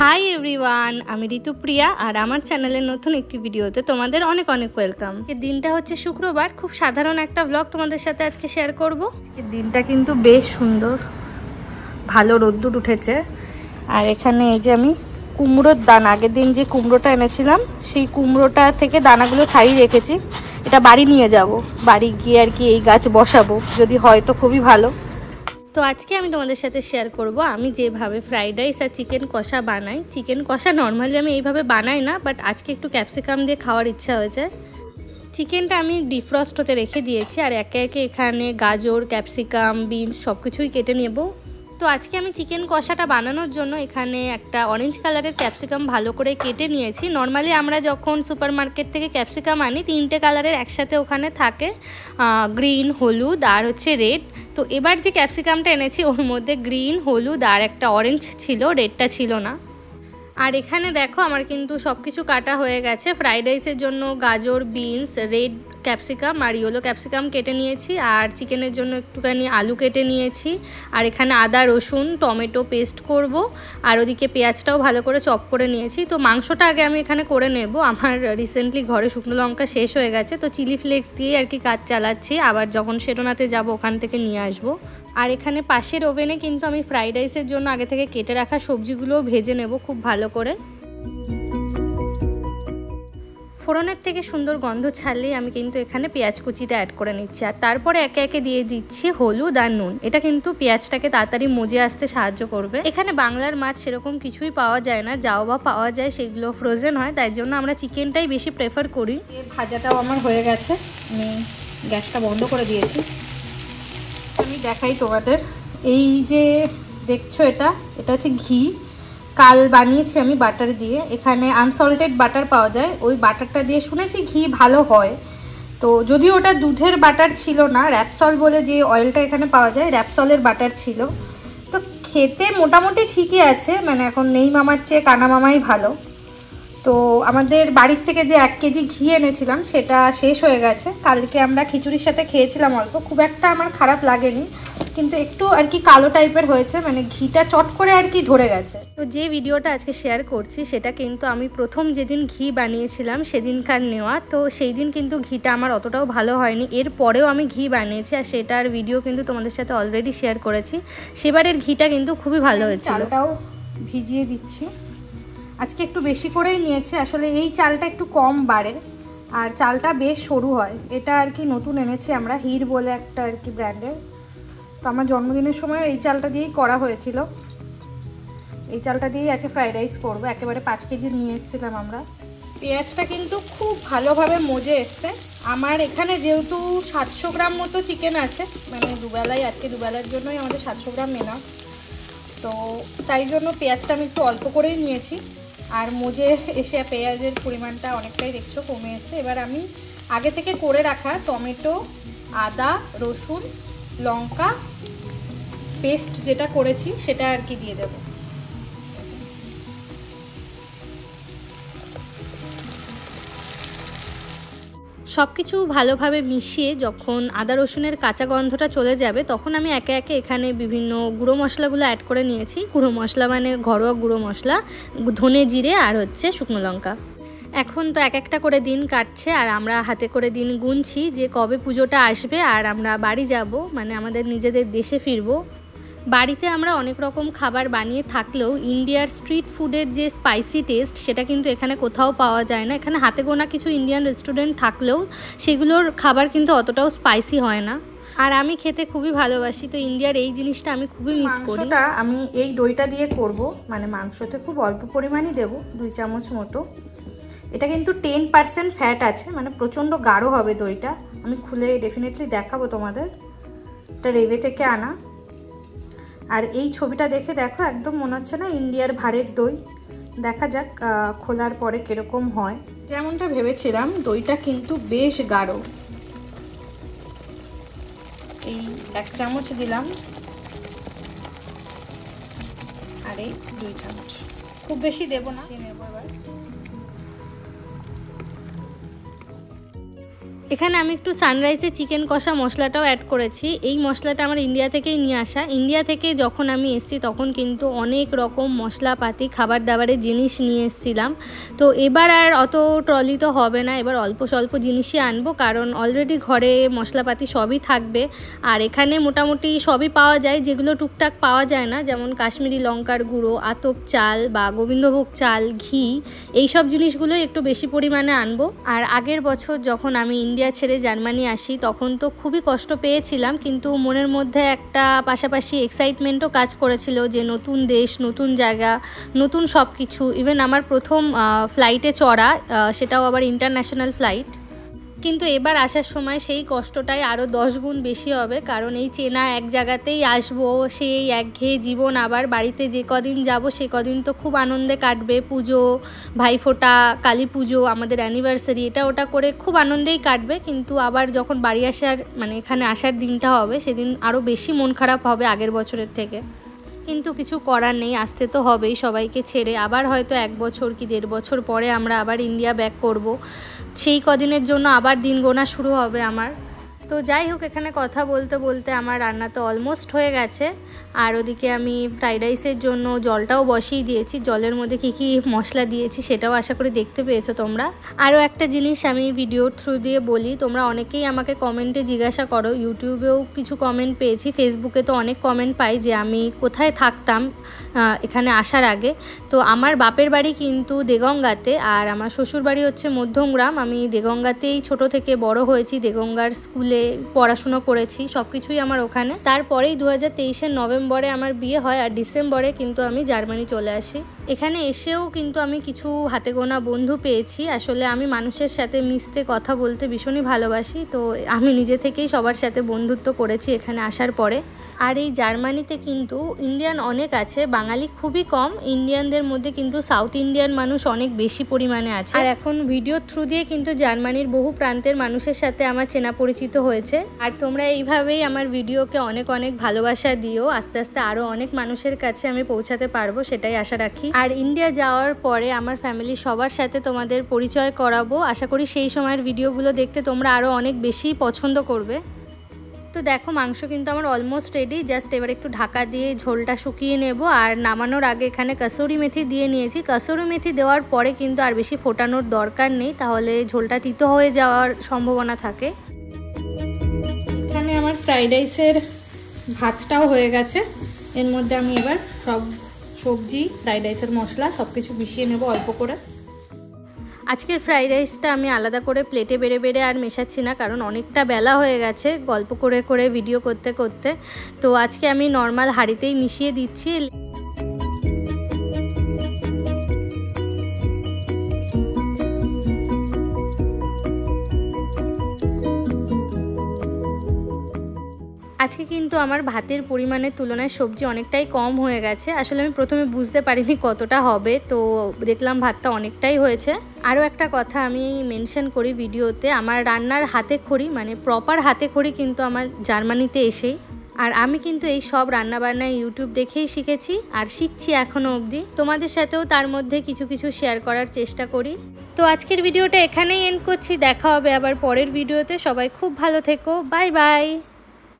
Hi everyone, আমি ঋতুপ্রিয়া আর আমার চ্যানেলের নতুন একটি ভিডিওতে তোমাদের অনেক অনেক ওয়েলকাম। দিনটা হচ্ছে শুক্রবার, খুব সাধারণ একটা ব্লগ তোমাদের সাথে আজকে শেয়ার করব। দিনটা কিন্তু বেশ সুন্দর, ভালো রোদ্দুর উঠেছে। আর এখানে এই যে আমি কুমড়োর দানা, আগের দিন যে কুমড়োটা এনেছিলাম সেই কুমড়োটা থেকে দানাগুলো ছাড়িয়ে রেখেছি। এটা বাড়ি নিয়ে যাব, বাড়ি গিয়ে আর কি এই গাছ বসাবো, যদি হয় তো খুবই ভালো। তো আজকে আমি তোমাদের সাথে শেয়ার করব আমি যেভাবে ফ্রাইড রাইস আর চিকেন কষা বানাই। চিকেন কষা নর্মালি আমি এইভাবে বানাই না, বাট আজকে একটু ক্যাপসিকাম দিয়ে খাওয়ার ইচ্ছা হয়েছে। চিকেনটা আমি ডিফ্রস্ট হতে রেখে দিয়েছি, আর একে একে এখানে গাজর, ক্যাপসিকাম, বিনস সব কিছুই কেটে নেব। তো আজকে আমি চিকেন কষাটা বানানোর জন্য এখানে একটা অরেঞ্জ কালারের ক্যাপসিকাম ভালো করে কেটে নিয়েছি। নর্মালি আমরা যখন সুপার মার্কেট থেকে ক্যাপসিকাম আনি, তিনটে কালারের একসাথে ওখানে থাকে, গ্রিন, হলুদ আর হচ্ছে রেড। তো এবার যে ক্যাপসিকামটা এনেছি ওর মধ্যে গ্রিন, হলুদ আর একটা অরেঞ্জ ছিল, রেডটা ছিল না। আর এখানে দেখো আমার কিন্তু সব কিছু কাটা হয়ে গেছে। ফ্রাইড রাইসের জন্য গাজর, বিনস, রেড ক্যাপসিকাম আর ইয়েলো ক্যাপসিকাম কেটে নিয়েছি, আর চিকেনের জন্য একটুখানি আলু কেটে নিয়েছি। আর এখানে আদা, রসুন, টমেটো পেস্ট করব, আর ওদিকে পেঁয়াজটাও ভালো করে চপ করে নিয়েছি। তো মাংসটা আগে আমি এখানে করে নেব। আমার রিসেন্টলি ঘরে শুকনো লঙ্কা শেষ হয়ে গেছে, তো চিলি ফ্লেক্স দিয়ে আর কি কাজ চালাচ্ছি, আবার যখন সেটোনাতে যাব ওখান থেকে নিয়ে আসবো। আর এখানে পাশের ওভেনে কিন্তু আমি ফ্রাইড রাইসের জন্য আগে থেকে কেটে রাখা সবজিগুলোও ভেজে নেব খুব ভালো করে। ফোড়নের থেকে সুন্দর গন্ধ ছাড়লেই আমি কিন্তু এখানে পেঁয়াজ কুচিটা অ্যাড করে নিচ্ছি, আর তারপরে একে একে দিয়ে দিচ্ছি হলুদ আর নুন। এটা কিন্তু পেঁয়াজটাকে তাড়াতাড়ি মজে আসতে সাহায্য করবে। এখানে বাংলার মাছ সেরকম কিছুই পাওয়া যায় না, যাও বা পাওয়া যায় সেগুলো ফ্রোজেন হয়, তাই জন্য আমরা চিকেনটাই বেশি প্রেফার করি। ভাজাটাও আমার হয়ে গেছে, আমি গ্যাসটা বন্ধ করে দিয়েছি। আমি দেখাই তোমাদের, এই যে দেখছো এটা হচ্ছে ঘি। কাল বানিয়েছি আমি বাটার দিয়ে, এখানে আনসল্টেড বাটার পাওয়া যায়, ওই বাটারটা দিয়ে শুনেছি ঘি ভালো হয়। তো যদিও ওটা দুধের বাটার ছিল না, র্যাপসল বলে যে অয়েলটা এখানে পাওয়া যায়, র্যাপসলের বাটার ছিল। তো খেতে মোটামুটি ঠিকই আছে, মানে এখন নেই মামার চেয়ে কানা মামাই ভালো। তো আমাদের বাড়ির থেকে যে 1 কেজি ঘি এনেছিলাম সেটা শেষ হয়ে গেছে। কালকে আমরা খিচুড়ির সাথে খেয়েছিলাম অল্প, খুব একটা আমার খারাপ লাগেনি, কিন্তু একটু আর কি কালো টাইপের হয়েছে, মানে ঘিটা চট করে আর কি ধরে গেছে। তো যে ভিডিওটা আজকে শেয়ার করছি সেটা কিন্তু আমি প্রথম যেদিন ঘি বানিয়েছিলাম সেদিনকার নেওয়া। তো সেই দিন কিন্তু ঘিটা আমার অতটাও ভালো হয়নি, এর পরেও আমি ঘি বানিয়েছি, আর সেটার ভিডিও কিন্তু তোমাদের সাথে অলরেডি শেয়ার করেছি। সেবারের ঘিটা কিন্তু খুবই ভালো হয়েছিল। চালটাও ভিজিয়ে দিচ্ছি, আজকে একটু বেশি করেই নিয়েছে, আসলে এই চালটা একটু কম বাড়ে আর চালটা বেশ সরু হয়। এটা আর কি নতুন এনেছি আমরা, হির বলে একটা আর কি ব্র্যান্ডের। তো আমার জন্মদিনের সময় এই চালটা দিয়েই করা হয়েছিল, এই চালটা দিয়েই আছে ফ্রাইড রাইস করবো। একেবারে 5 কেজি নিয়ে এসেছিলাম আমরা। পেঁয়াজটা কিন্তু খুব ভালোভাবে মজে এসছে। আমার এখানে যেহেতু 700 গ্রাম মতো চিকেন আছে, মানে দুবেলায়, আজকে দুবেলার জন্যই আমাদের 700 গ্রাম নেওয়া, তো তাই জন্য পেঁয়াজটা আমি একটু অল্প করেই নিয়েছি। আর মজে এসে পেঁয়াজের পরিমাণটা অনেকটাই দেখছো কমে এসছে। এবার আমি আগে থেকে করে রাখা টমেটো, আদা, রসুন, লঙ্কা পেস্ট যেটা করেছি সেটা আর কি দিয়ে দেব। সব কিছু ভালোভাবে মিশিয়ে যখন আদা রসুনের কাঁচা গন্ধটা চলে যাবে, তখন আমি একে একে এখানে বিভিন্ন গুঁড়ো মশলাগুলো অ্যাড করে নিয়েছি। গুঁড়ো মশলা মানে ঘরোয়া গুঁড়ো মশলা, ধনে, জিরে আর হচ্ছে শুকনো লঙ্কা। এখন তো এক একটা করে দিন কাটছে, আর আমরা হাতে করে দিন গুনছি যে কবে পুজোটা আসবে আর আমরা বাড়ি যাব, মানে আমাদের নিজেদের দেশে ফিরবো। বাড়িতে আমরা অনেক রকম খাবার বানিয়ে থাকলেও ইন্ডিয়ার স্ট্রিট ফুডের যে স্পাইসি টেস্ট সেটা কিন্তু এখানে কোথাও পাওয়া যায় না। এখানে হাতে গোনা কিছু ইন্ডিয়ান রেস্টুরেন্ট থাকলেও সেগুলোর খাবার কিন্তু অতটাও স্পাইসি হয় না, আর আমি খেতে খুবই ভালোবাসি। তো ইন্ডিয়ার এই জিনিসটা আমি খুবই মিস করি। আমি এই দইটা দিয়ে করব, মানে মাংসতে খুব অল্প পরিমাণই দেব, 2 চামচ মতো। এটা কিন্তু 10% ফ্যাট আছে, মানে প্রচণ্ড গাঢ় হবে দইটা। আমি খুলে ডেফিনেটলি দেখাবো তোমাদের, এটা রেভে থেকে আনা। আর এই ছবিটা দেখে দেখো একদম মনে হচ্ছে না ইন্ডিয়ার ভাড়ের দই। দেখা যাক খোলার পরে কিরকম হয়। যেমনটা ভেবেছিলাম দইটা কিন্তু বেশ গাঢ়। এই 1 চামচ দিলাম, আর এই 2 চামচ, খুব বেশি দেব না, নেব এবার। এখানে আমি একটু সানরাইজের চিকেন কষা মশলাটাও অ্যাড করেছি। এই মশলাটা আমার ইন্ডিয়া থেকেই নিয়ে আসা। ইন্ডিয়া থেকে যখন আমি এসেছি তখন কিন্তু অনেক রকম মশলাপাতি খাবার দাবারের জিনিস নিয়ে এসেছিলাম। তো এবার আর অত ট্রলি তো হবে না, এবার অল্প স্বল্প জিনিসই আনবো, কারণ অলরেডি ঘরে মশলাপাতি সবই থাকবে। আর এখানে মোটামুটি সবই পাওয়া যায়, যেগুলো টুকটাক পাওয়া যায় না, যেমন কাশ্মীরি লঙ্কার গুঁড়ো, আতপ চাল বা গোবিন্দভোগ চাল, ঘি, এইসব জিনিসগুলো একটু বেশি পরিমাণে আনবো। আর আগের বছর যখন আমি ইন্ডিয়া ছেড়ে জার্মানি আসি তখন তো খুবই কষ্ট পেয়েছিলাম, কিন্তু মনের মধ্যে একটা পাশাপাশি এক্সাইটমেন্টও কাজ করেছিল যে নতুন দেশ, নতুন জায়গা, নতুন সব কিছু। ইভেন আমার প্রথম ফ্লাইটে চড়া, সেটাও আবার ইন্টারন্যাশনাল ফ্লাইট। কিন্তু এবার আসার সময় সেই কষ্টটাই আরও 10 গুণ বেশি হবে, কারণ এই চেনা এক জায়গাতেই আসবো, সেই একঘেয়ে জীবন আবার বাড়িতে যে কদিন যাব সে কদিন তো খুব আনন্দে কাটবে। পুজো, ভাইফোঁটা, কালী পুজো, আমাদের অ্যানিভার্সারি, এটা ওটা করে খুব আনন্দেই কাটবে। কিন্তু আবার যখন বাড়ি আসার মানে এখানে আসার দিনটা হবে সেদিন আরও বেশি মন খারাপ হবে আগের বছরের থেকে। কিন্তু কিছু করার নেই, আসতে তো হবেই সবাইকে ছেড়ে। আবার হয়তো 1 বছর কি 1.5 বছর পরে আমরা আবার ইন্ডিয়া ব্যাক করব। সেই কদিনের জন্য আবার দিন গোনা শুরু হবে আমার। তো যাই হোক, এখানে কথা বলতে বলতে আমার রান্না তো অলমোস্ট হয়ে গেছে। আর ওদিকে আমি ফ্রাইড রাইসের জন্য জলটাও বসিয়ে দিয়েছি। জলের মধ্যে কী কী মশলা দিয়েছি সেটাও আশা করি দেখতে পেয়েছো তোমরা। আরও একটা জিনিস আমি ভিডিওর থ্রু দিয়ে বলি, তোমরা অনেকেই আমাকে কমেন্টে জিজ্ঞাসা করো, ইউটিউবেও কিছু কমেন্ট পেয়েছি, ফেসবুকে তো অনেক কমেন্ট পাই যে আমি কোথায় থাকতাম এখানে আসার আগে। তো আমার বাপের বাড়ি কিন্তু দেগঙ্গাতে, আর আমার শ্বশুর বাড়ি হচ্ছে মধ্যমগ্রাম। আমি দেগঙ্গাতেই ছোট থেকে বড় হয়েছি, দেগঙ্গার স্কুলে পড়াশুনো করেছি, সব কিছুই আমার ওখানে। তারপরেই 2023-এর নভেম্বরে আমার বিয়ে হয়, আর ডিসেম্বরে কিন্তু আমি জার্মানি চলে আসি। এখানে এসেও কিন্তু আমি কিছু হাতে গোনা বন্ধু পেয়েছি। আসলে আমি মানুষের সাথে মিশতে, কথা বলতে ভীষণই ভালোবাসি, তো আমি নিজে থেকেই সবার সাথে বন্ধুত্ব করেছি এখানে আসার পরে। আর এই জার্মানিতে কিন্তু ইন্ডিয়ান অনেক আছে, বাঙালি খুবই কম। ইন্ডিয়ানদের মধ্যে কিন্তু সাউথ ইন্ডিয়ান মানুষ অনেক বেশি পরিমাণে আছে। আর এখন ভিডিওর থ্রু দিয়ে কিন্তু জার্মানির বহু প্রান্তের মানুষের সাথে আমার চেনা পরিচিত হয়েছে। আর তোমরা এইভাবেই আমার ভিডিওকে অনেক অনেক ভালোবাসা দিও, আস্তে আস্তে আরও অনেক মানুষের কাছে আমি পৌঁছাতে পারবো, সেটাই আশা রাখি। আর ইন্ডিয়া যাওয়ার পরে আমার ফ্যামিলি সবার সাথে তোমাদের পরিচয় করাবো। আশা করি সেই সময়ের ভিডিওগুলো দেখতে তোমরা আরও অনেক বেশি পছন্দ করবে। তো দেখো, মাংস কিন্তু আমার অলমোস্ট রেডি। জাস্ট এবার একটু ঢাকা দিয়ে ঝোলটা শুকিয়ে নেব। আর নামানোর আগে এখানে কাসুরি মেথি দিয়ে নিয়েছি। কাসুরি মেথি দেওয়ার পরে কিন্তু আর বেশি ফোটানোর দরকার নেই, তাহলে ঝোলটা তিতো হয়ে যাওয়ার সম্ভাবনা থাকে। এখানে আমার ফ্রাইড রাইসের ভাতটাও হয়ে গেছে। এর মধ্যে আমি এবার সব সবজি, ফ্রাইড রাইসের মশলা সব কিছু মিশিয়ে নেব অল্প করে। আজকের ফ্রাইড রাইসটা আমি আলাদা করে প্লেটে বেড়ে বেড়ে আর মেশাচ্ছি না, কারণ অনেকটা বেলা হয়ে গেছে গল্প করে করে ভিডিও করতে করতে। তো আজকে আমি নর্মাল হাঁড়িতেই মিশিয়ে দিচ্ছি। আজকে কিন্তু আমার ভাতের পরিমাণের তুলনায় সবজি অনেকটাই কম হয়ে গেছে। আসলে আমি প্রথমে বুঝতে পারিনি কতটা হবে, তো দেখলাম ভাতটা অনেকটাই হয়েছে। আরও একটা কথা আমি মেনশন করি ভিডিওতে, আমার রান্নার হাতে খড়ি মানে প্রপার হাতে খড়ি কিন্তু আমার জার্মানিতে এসেই। আর আমি কিন্তু এই সব রান্নাবান্না ইউটিউব দেখেই শিখেছি আর শিখছি এখনও অবধি। তোমাদের সাথেও তার মধ্যে কিছু কিছু শেয়ার করার চেষ্টা করি। তো আজকের ভিডিওটা এখানেই এন্ড করছি, দেখা হবে আবার পরের ভিডিওতে। সবাই খুব ভালো থেকো, বাই বাই।